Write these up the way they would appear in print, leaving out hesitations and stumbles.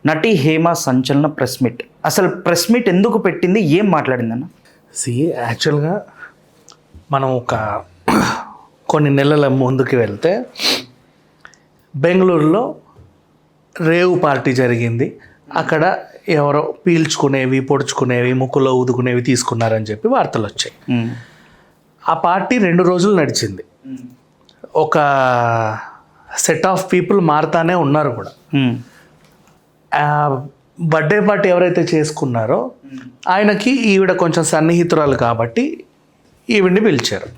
నటి హేమ సంచలన press meet. అసలు ప్రెస్ మీట్ ఎందుకు పెట్టింది, ఏం మాట్లాడిందన్న? యాక్చువల్గా మనం కొన్ని నెలల ముందుకు వెళ్తే బెంగళూరులో రేవు పార్టీ జరిగింది. అక్కడ ఎవరో పీల్చుకునేవి, పొడుచుకునేవి, ముక్కులో ఊదుకునేవి తీసుకున్నారని చెప్పి వార్తలు వచ్చాయి. ఆ పార్టీ 2 రోజులు నడిచింది. ఒక సెట్ ఆఫ్ పీపుల్ మారుతానే ఉన్నారు కూడా. బర్త్డే పార్టీ ఎవరైతే చేసుకున్నారో ఆయనకి ఈవిడ కొంచెం సన్నిహితురాలు కాబట్టి ఈవిడ్ని పిలిచారు.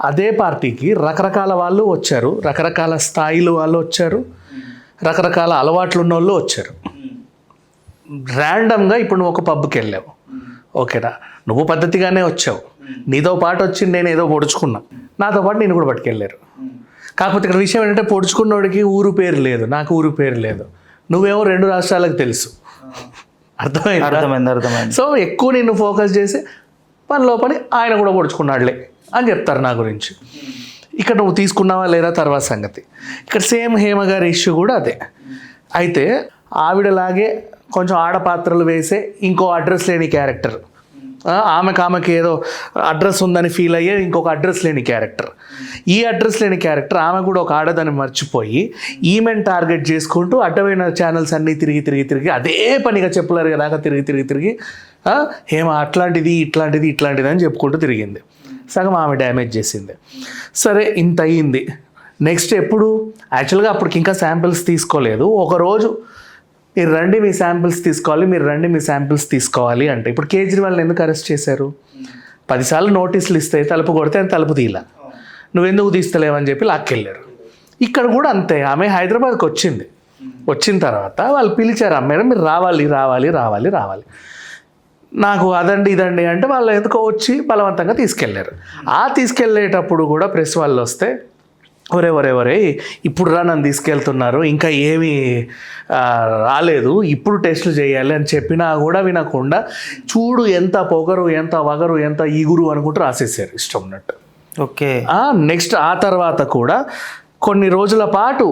అదే పార్టీకి రకరకాల వాళ్ళు వచ్చారు, రకరకాల స్థాయిలు వాళ్ళు వచ్చారు, రకరకాల అలవాట్లు ఉన్న వాళ్ళు వచ్చారు. ర్యాండమ్గా ఇప్పుడు నువ్వు ఒక పబ్కి వెళ్ళావు, ఓకేనా, నువ్వు పద్ధతిగానే వచ్చావు, నీతో పాటు వచ్చి నేను ఏదో పొడుచుకున్నా, నాతో పాటు నేను కూడా పట్టుకెళ్ళారు. కాకపోతే ఇక్కడ విషయం ఏంటంటే పొడుచుకున్నోడికి ఊరు పేరు లేదు, నాకు ఊరు పేరు లేదు, నువ్వేమో 2 రాష్ట్రాలకు తెలుసు. అర్థమైంది. సో ఎక్కువ నిన్ను ఫోకస్ చేసి పనిలో పని ఆయన కూడా పొడుచుకున్నాడులే అని చెప్తారు నా గురించి. ఇక్కడ నువ్వు తీసుకున్నావా లేదా తర్వాత సంగతి. ఇక్కడ సేమ్ హేమ గారి ఇష్యూ కూడా అదే. అయితే ఆవిడలాగే కొంచెం ఆడపాత్రలు వేసే ఇంకో అడ్రస్ లేని క్యారెక్టర్, ఆమెకి ఏదో అడ్రస్ ఉందని ఫీల్ అయ్యే ఇంకొక అడ్రస్ లేని క్యారెక్టర్. ఈ అడ్రస్ లేని క్యారెక్టర్ ఆమె కూడా ఒక ఆడదని మర్చిపోయి ఈమెను టార్గెట్ చేసుకుంటూ అడ్డమైన ఛానల్స్ అన్నీ తిరిగి అదే పనిగా చెప్పులారు దాకా తిరిగి హేమ అట్లాంటిది ఇట్లాంటిది అని చెప్పుకుంటూ తిరిగింది. సగం ఆమె డ్యామేజ్ చేసింది. సరే, ఇంత అయ్యింది. నెక్స్ట్ ఎప్పుడు యాక్చువల్గా అప్పటికి ఇంకా శాంపిల్స్ తీసుకోలేదు. ఒకరోజు మీరు రండి మీ శాంపిల్స్ తీసుకోవాలి అంటే ఇప్పుడు కేజ్రీవాల్ని ఎందుకు అరెస్ట్ చేశారు? 10 సార్లు నోటీసులు ఇస్తే తలుపు కొడితే ఆయన తలుపు తీయలా, నువ్వెందుకు తీస్తలేవని చెప్పి లాక్కెళ్ళారు. ఇక్కడ కూడా అంతే. ఆమె హైదరాబాద్కి వచ్చిన తర్వాత వాళ్ళు పిలిచారు, మేడం మీరు రావాలి, నాకు అదండి ఇదండి అంటే వాళ్ళు ఎందుకో వచ్చి బలవంతంగా తీసుకెళ్లారు. తీసుకెళ్ళేటప్పుడు కూడా ప్రెస్ వాళ్ళు వస్తే ఒరే ఇప్పుడు నన్ను తీసుకెళ్తున్నారు, ఇంకా ఏమీ రాలేదు, ఇప్పుడు టెస్టులు చేయాలి అని చెప్పినా కూడా వినకుండా చూడు ఎంత పొగరు, ఎంత వగరు, ఎంత ఈగురు అనుకుంటూ రాసేసారు ఇష్టం ఉన్నట్టు. ఓకే. నెక్స్ట్ ఆ తర్వాత కూడా కొన్ని రోజుల పాటు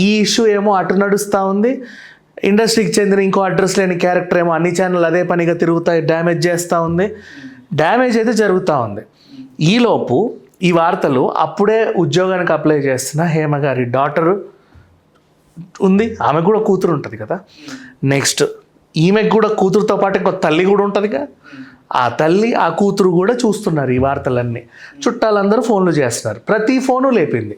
ఈ ఇష్యూ ఏమో అటు నడుస్తూ ఉంది. ఇండస్ట్రీకి చెందిన ఇంకో అడ్రస్ లేని క్యారెక్టర్ ఏమో అన్ని ఛానల్ అదే పనిగా తిరుగుతాయి, డ్యామేజ్ చేస్తూ ఉంది. డ్యామేజ్ అయితే జరుగుతూ ఉంది. ఈలోపు ఈ వార్తలు అప్పుడే ఉద్యోగానికి అప్లై చేస్తున్న హేమ గారి డాటరు ఉంది, ఆమెకు కూడా కూతురు ఉంటుంది కదా. నెక్స్ట్ ఈమెకు కూడా కూతురుతో పాటు ఇంకో తల్లి కూడా ఉంటుందిగా. ఆ తల్లి ఆ కూతురు కూడా చూస్తున్నారు ఈ వార్తలన్నీ. చుట్టాలందరూ ఫోన్లు చేస్తున్నారు, ప్రతి ఫోను లేపింది.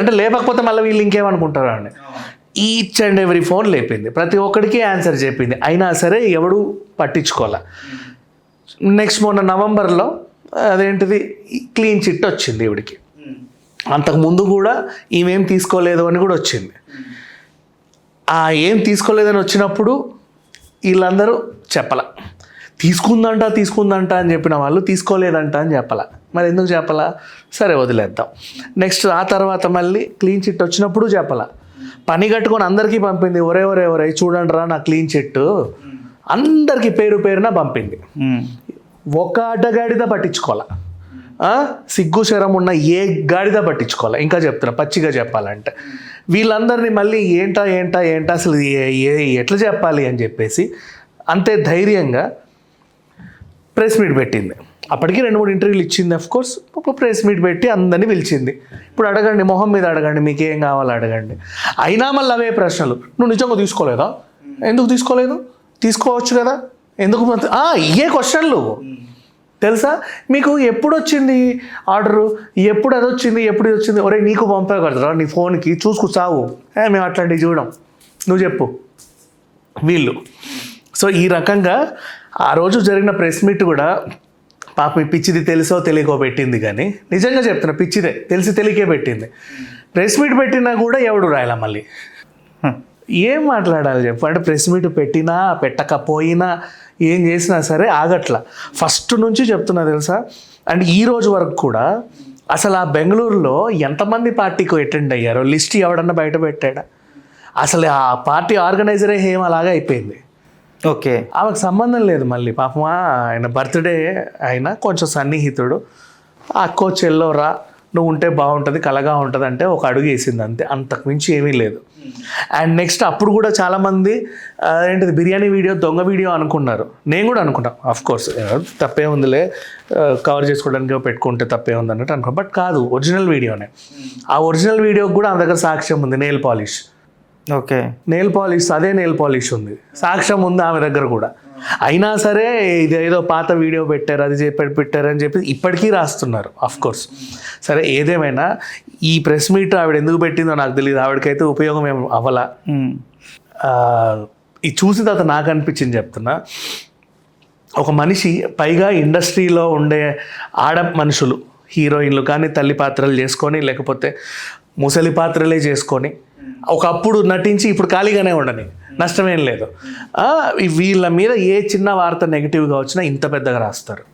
అంటే లేపకపోతే మళ్ళీ వీళ్ళు ఇంకేమనుకుంటారు అని ఈచ్ అండ్ ఎవ్రీ ఫోన్ లేపింది, ప్రతి ఒక్కడికి ఆన్సర్ చెప్పింది. అయినా సరే ఎవడు పట్టించుకోలే. నెక్స్ట్ మొన్న నవంబర్లో అదేంటిది క్లీన్ చిట్ వచ్చింది ఈవిడికి. అంతకుముందు కూడా ఈమెం తీసుకోలేదు అని కూడా వచ్చింది. ఏం తీసుకోలేదని వచ్చినప్పుడు వీళ్ళందరూ చెప్పాల, తీసుకుందంట అని చెప్పిన వాళ్ళు తీసుకోలేదంట అని చెప్పాల. మరి ఎందుకు చెప్పాలా? సరే వదిలేద్దాం. నెక్స్ట్ ఆ తర్వాత మళ్ళీ క్లీన్ చిట్ వచ్చినప్పుడు చెప్పాల, పని కట్టుకొని అందరికీ పంపింది, ఒరే చూడండి రా నా క్లీన్ చిట్, అందరికీ పేరున పంపింది. ఒక అడ్డగాడిద పట్టించుకోవాలా, సిగ్గు శరం ఉన్న ఏ గాడిద పట్టించుకోవాలా. ఇంకా చెప్తున్నా పచ్చిగా చెప్పాలంటే వీళ్ళందరినీ మళ్ళీ ఏంటా అసలు ఎట్లా చెప్పాలి అని చెప్పేసి అంతే ధైర్యంగా ప్రెస్ మీట్ పెట్టింది. అప్పటికి 2-3 ఇంటర్వ్యూలు ఇచ్చింది. అఫ్కోర్స్ ప్రెస్ మీట్ పెట్టి అందరినీ పిలిచింది. ఇప్పుడు అడగండి, మొహం మీద అడగండి, మీకు ఏం కావాలో అడగండి. అయినా మళ్ళీ అవే ప్రశ్నలు. నువ్వు నిజంగా తీసుకోలేదా? ఎందుకు తీసుకోలేదు? తీసుకోవచ్చు కదా, ఎందుకు? ఇవే క్వశ్చన్లు తెలుసా మీకు? ఎప్పుడు వచ్చింది ఆర్డరు, ఎప్పుడు అది వచ్చింది, ఎప్పుడు ఇది వచ్చింది? ఒరే నీకు పంపే కదరా నీ ఫోన్కి, చూసుకు చావు, మేము అట్లాంటివి చూడం, నువ్వు చెప్పు వీళ్ళు. సో ఈ రకంగా ఆ రోజు జరిగిన ప్రెస్ మీట్ కూడా పాపం పిచ్చిది తెలుసో తెలియకో పెట్టింది. కానీ నిజంగా చెప్తున్నా, పిచ్చిదే తెలిసి తెలియకే పెట్టింది. ప్రెస్ మీట్ పెట్టినా కూడా ఎవడు రాయాల మళ్ళీ ఏం మాట్లాడాలి చెప్పు. అంటే ప్రెస్ మీట్ పెట్టినా పెట్టకపోయినా ఏం చేసినా సరే ఆగట్లా. ఫస్ట్ నుంచి చెప్తున్నా తెలుసా. అండ్ ఈ రోజు వరకు కూడా అసలు ఆ బెంగళూరులో ఎంతమంది పార్టీకి అటెండ్ అయ్యారో లిస్ట్ ఎవడన్నా బయట పెట్టాడా? అసలు ఆ పార్టీ ఆర్గనైజరే హేమ అలాగా అయిపోయింది. ఓకే. ఆమెకు సంబంధం లేదు. మళ్ళీ పాపం ఆయన బర్త్డే అయినా కొంచెం సన్నిహితుడు, అక్కో చెల్లోరా నువ్వు ఉంటే బాగుంటుంది, కలగా ఉంటుంది అంటే ఒక అడుగు వేసింది అంతే, అంతకు మించి ఏమీ లేదు. అండ్ నెక్స్ట్ అప్పుడు కూడా చాలామంది ఏంటిది బిర్యానీ వీడియో దొంగ వీడియో అనుకున్నారు. నేను కూడా అనుకున్నాను, ఆఫ్ కోర్స్ తప్పే ఉందిలే, కవర్ చేసుకోవడానికి పెట్టుకుంటే తప్పే ఉంది అన్నట్టు అనుకో. బట్ కాదు, ఒరిజినల్ వీడియోనే. ఆ ఒరిజినల్ వీడియోకి కూడా ఆమె దగ్గర సాక్ష్యం ఉంది, nail polish. Okay, nail polish, అదే నెయిల్ పాలిష్ ఉంది, సాక్ష్యం ఉంది ఆమె దగ్గర కూడా. అయినా సరే ఇది ఏదో పాత వీడియో పెట్టారు, అది పెట్టారని చెప్పి ఇప్పటికీ రాస్తున్నారు. ఆఫ్ కోర్స్ సరే, ఏదేమైనా ఈ ప్రెస్ మీట్ ఆవిడ ఎందుకు పెట్టిందో నాకు తెలియదు, ఆవిడకైతే ఉపయోగం ఏం అవ్వాల. ఇది చూసిన తర్వాత నాకు అనిపించింది చెప్తున్నా, ఒక మనిషి పైగా ఇండస్ట్రీలో ఉండే ఆడ మనుషులు, హీరోయిన్లు కానీ తల్లి పాత్రలు చేసుకొని లేకపోతే ముసలి పాత్రలే చేసుకొని ఒకప్పుడు నటించి ఇప్పుడు ఖాళీగానే ఉండని, నష్టమేం లేదు. వీళ్ళ మీద ఏ చిన్న వార్త నెగిటివ్గా వచ్చినా ఇంత పెద్దగా రాస్తారు.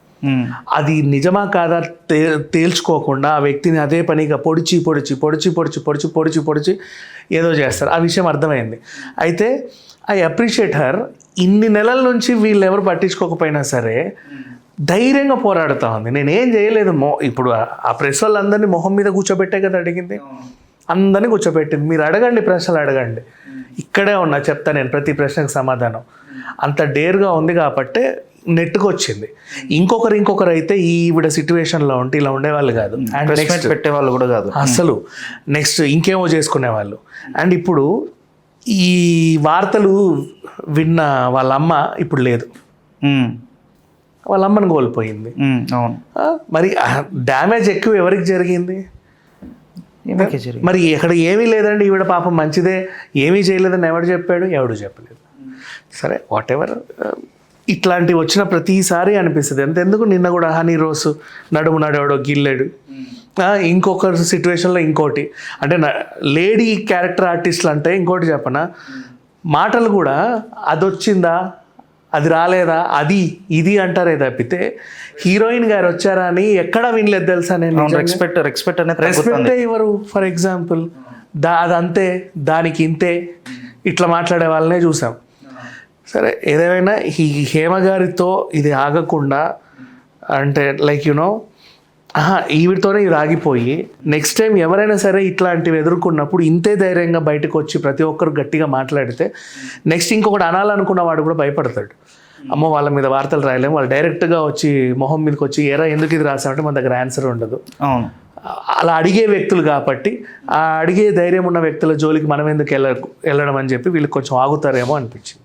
అది నిజమా కాదా తేల్చుకోకుండా ఆ వ్యక్తిని అదే పనిగా పొడిచి పొడిచి పొడిచి పొడిచి పొడిచి పొడిచి పొడిచి ఏదో చేస్తారు. ఆ విషయం అర్థమైంది. అయితే ఐ అప్రిషియేట్ హర్. ఇన్ని నెలల నుంచి వీళ్ళు ఎవరు పట్టించుకోకపోయినా సరే ధైర్యంగా పోరాడుతూ ఉంది. నేనేం చేయలేదు, ఇప్పుడు ఆ ప్రెస్ వాళ్ళందరినీ మొహం మీద కూర్చోబెట్టే కదా అడిగింది, అందరినీ కూర్చోబెట్టింది. మీరు అడగండి, ప్రశ్నలు అడగండి, ఇక్కడే ఉన్నా చెప్తా నేను ప్రతి ప్రశ్నకు సమాధానం. అంత డేర్గా ఉంది కాబట్టి నెట్కి వచ్చింది. ఇంకొకరు అయితే ఈవిడ సిచ్యువేషన్లో ఉంటే ఇలా ఉండేవాళ్ళు కాదు, అండ్ నెక్స్ట్ పెట్టేవాళ్ళు కూడా కాదు అసలు. నెక్స్ట్ ఇంకేమో చేసుకునేవాళ్ళు. అండ్ ఇప్పుడు ఈ వార్తలు విన్న వాళ్ళ అమ్మ ఇప్పుడు లేదు, వాళ్ళ అమ్మని కోల్పోయింది. అవును, మరి డ్యామేజ్ ఎక్కువ ఎవరికి జరిగింది? మరి ఎక్కడ ఏమీ లేదండి, ఈవిడ పాపం మంచిదే, ఏమీ చేయలేదని ఎవడు చెప్పాడు? ఎవడు చెప్పలేదు. సరే, వాట్ ఎవర్. ఇట్లాంటివి వచ్చిన ప్రతిసారి అనిపిస్తుంది. అంతెందుకు, నిన్న కూడా హనీ రోస్ నడుము నడవడో గిల్లాడు, ఇంకొక సిచ్యువేషన్లో ఇంకోటి. అంటే లేడీ క్యారెక్టర్ ఆర్టిస్టులు అంటే ఇంకోటి చెప్పనా, మాటలు కూడా అది వచ్చిందా, అది రాలేదా, అది ఇది అంటారే తప్పితే హీరోయిన్ గారు వచ్చారా అని ఎక్కడా వినలేదు తెలుసా. నేను రెస్పెక్టే ఇవ్వరు. ఫర్ ఎగ్జాంపుల్ అదంతే, దానికి ఇంతే, ఇట్లా మాట్లాడే వాళ్ళనే చూసాం. సరే, ఏదేమైనా ఈ హేమ గారితో ఇది ఆగకుండా, అంటే లైక్ యునో ఈవిడతోనే ఇది ఆగిపోయి నెక్స్ట్ టైం ఎవరైనా సరే ఇట్లాంటివి ఎదుర్కొన్నప్పుడు ఇంతే ధైర్యంగా బయటకు వచ్చి ప్రతి ఒక్కరు గట్టిగా మాట్లాడితే నెక్స్ట్ ఇంకొకటి అనాలనుకున్న వాడు కూడా భయపడతాడు. అమ్మో, వాళ్ళ మీద వార్తలు రాయలేము, వాళ్ళు డైరెక్ట్గా వచ్చి మొహం మీదకి వచ్చి ఎరా ఎందుకు ఇది రాసామంటే మన దగ్గర ఆన్సర్ ఉండదు. అవును, అలా అడిగే వ్యక్తులు కాబట్టి ఆ అడిగే ధైర్యం ఉన్న వ్యక్తుల జోలికి మనం ఎందుకు వెళ్ళడం అని చెప్పి వీళ్ళు కొంచెం ఆగుతారేమో అనిపించింది.